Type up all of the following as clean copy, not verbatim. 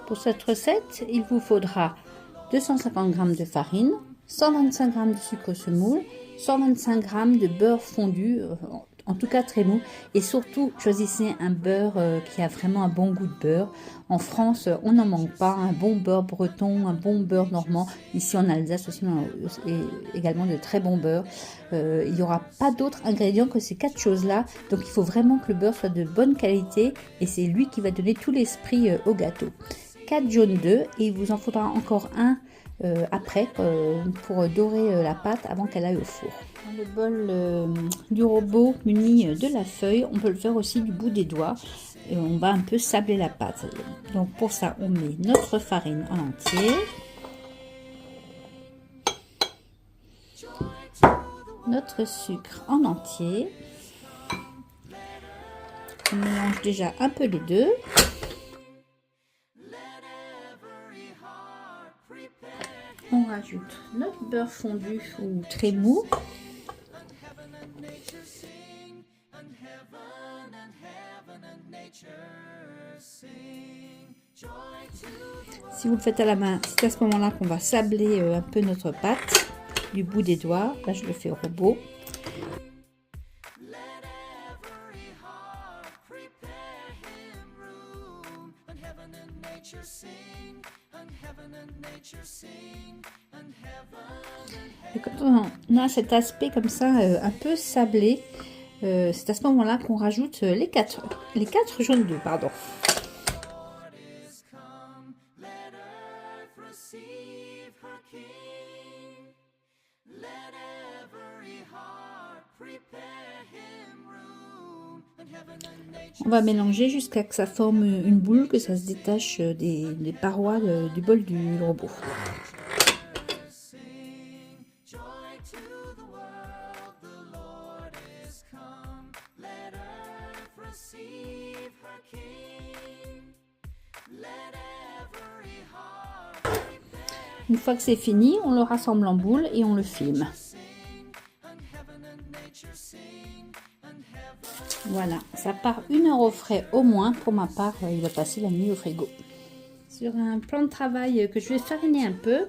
Pour cette recette, il vous faudra 250 g de farine, 125 g de sucre semoule, 125 g de beurre fondu, en tout cas très mou, et surtout choisissez un beurre qui a vraiment un bon goût de beurre. En France, on n'en manque pas, un bon beurre breton, un bon beurre normand. Ici en Alsace aussi, on a également de très bons beurres. Il n'y aura pas d'autres ingrédients que ces 4 choses-là, donc il faut vraiment que le beurre soit de bonne qualité et c'est lui qui va donner tout l'esprit au gâteau. 4 jaunes d'œufs et il vous en faudra encore un après pour dorer la pâte avant qu'elle aille au four. Dans le bol du robot muni de la feuille, on peut le faire aussi du bout des doigts et on va un peu sabler la pâte. Donc pour ça, on met notre farine en entier, notre sucre en entier. On mélange déjà un peu les deux. On rajoute notre beurre fondu ou très mou. Si vous le faites à la main, c'est à ce moment-là qu'on va sabler un peu notre pâte du bout des doigts. Là, je le fais au robot. Et quand on a cet aspect comme ça un peu sablé, c'est à ce moment-là qu'on rajoute les 4 jaunes d'œufs, pardon. On va mélanger jusqu'à ce que ça forme une boule, que ça se détache des parois du bol du robot. Une fois que c'est fini, on le rassemble en boule et on le filme. Voilà, ça part 1 heure au frais au moins. Pour ma part, il va passer la nuit au frigo. Sur un plan de travail que je vais fariner un peu,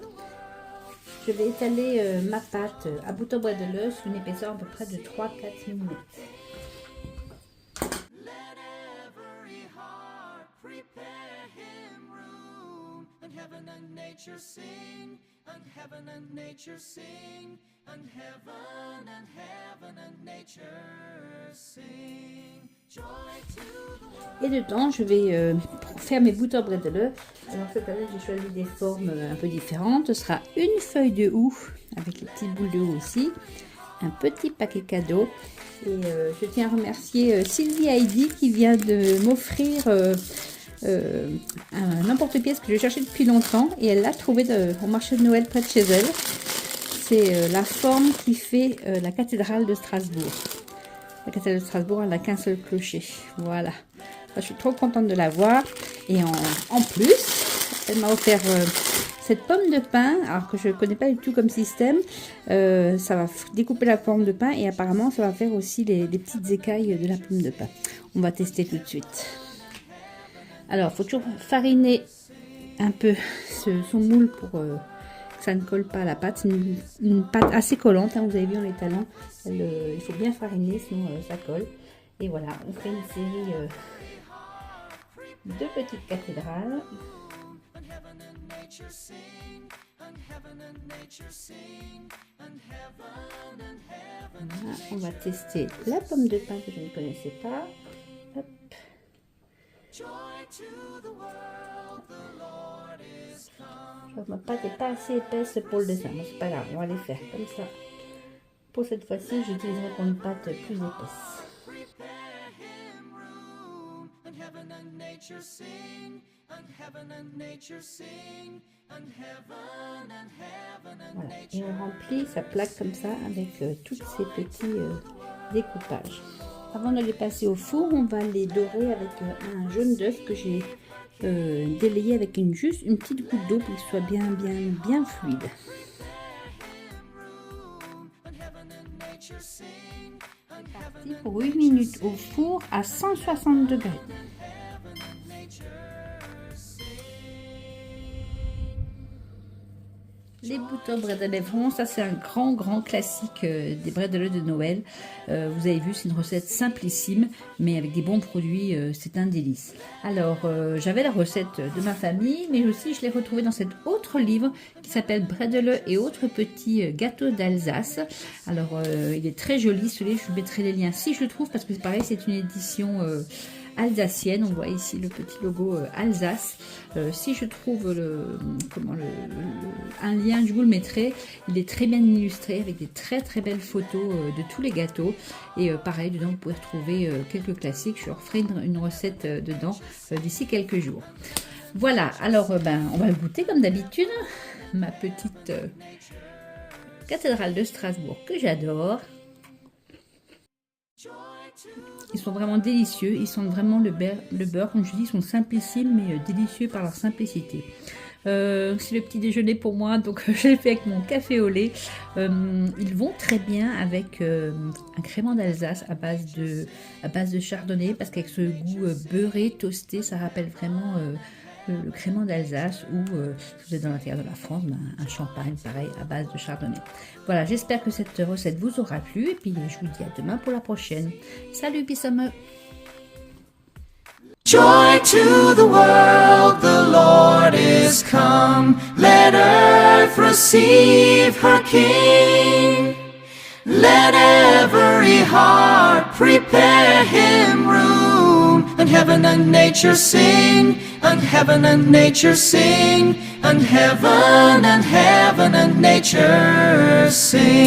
je vais étaler ma pâte à bout au bras de l'œuf sur une épaisseur à peu près de 3-4 mm. Et dedans, je vais faire mes boutons de l'œuf. Alors cette année, j'ai choisi des formes un peu différentes. Ce sera une feuille de houx avec les petites boules de houx aussi, un petit paquet cadeau. Et je tiens à remercier Sylvie Heidi qui vient de m'offrir un emporte-pièce que je cherchais depuis longtemps et elle l'a trouvé au marché de Noël près de chez elle. C'est la forme qui fait la cathédrale de Strasbourg. La cathédrale de Strasbourg, elle n'a qu'un seul clocher. Voilà. Je suis trop contente de la voir. Et en plus, elle m'a offert cette pomme de pain, alors que je ne connais pas du tout comme système. Ça va découper la pomme de pain et apparemment, ça va faire aussi les petites écailles de la pomme de pain. On va tester tout de suite. Alors, il faut toujours fariner un peu son moule pour que ça ne colle pas à la pâte. C'est une pâte assez collante, hein, vous avez vu en l'étalant. Il faut bien fariner, sinon ça colle. Et voilà, on fait une série de petites cathédrales. Voilà, on va tester la pomme de pain que je ne connaissais pas. Hop. Ma pâte n'est pas assez épaisse pour le dessin, mais c'est pas grave, on va les faire comme ça. Pour cette fois-ci, j'utiliserai pour une pâte plus épaisse. Voilà, et on remplit sa plaque comme ça avec tous ces petits découpages. Avant de les passer au four, on va les dorer avec un jaune d'œuf que j'ai délayé avec juste une petite goutte d'eau pour qu'il soit bien fluide. Parti pour 8 minutes au four à 160 degrés. Les boutons bredela, vraiment ça c'est un grand classique des bredela de Noël. Vous avez vu, c'est une recette simplissime, mais avec des bons produits, c'est un délice. Alors, j'avais la recette de ma famille, mais aussi je l'ai retrouvée dans cet autre livre qui s'appelle Bredela et autres petits gâteaux d'Alsace. Alors, il est très joli, celui-là, je vous mettrai les liens si je le trouve, parce que c'est pareil, c'est une édition alsacienne. On voit ici le petit logo Alsace. Si je trouve un lien, je vous le mettrai. Il est très bien illustré avec des très belles photos de tous les gâteaux. Et pareil, dedans vous pouvez retrouver quelques classiques. Je referai une recette dedans d'ici quelques jours. Voilà, alors on va le goûter comme d'habitude. Ma petite cathédrale de Strasbourg que j'adore. Ils sont vraiment délicieux, ils sentent vraiment le beurre, comme je dis, ils sont simplissimes mais délicieux par leur simplicité. C'est le petit déjeuner pour moi, donc je l'ai fait avec mon café au lait. Ils vont très bien avec un crément d'Alsace à base de chardonnay, parce qu'avec ce goût beurré, toasté, ça rappelle vraiment le crément d'Alsace, ou si vous êtes dans l'intérieur de la France, un champagne pareil à base de chardonnay. Voilà, j'espère que cette recette vous aura plu, et puis je vous dis à demain pour la prochaine. Salut, bisous. Joy to the world, the Lord is come. Let earth receive her King. Let every heart prepare him room. And heaven and nature sing, and heaven and nature sing, and heaven and nature sing.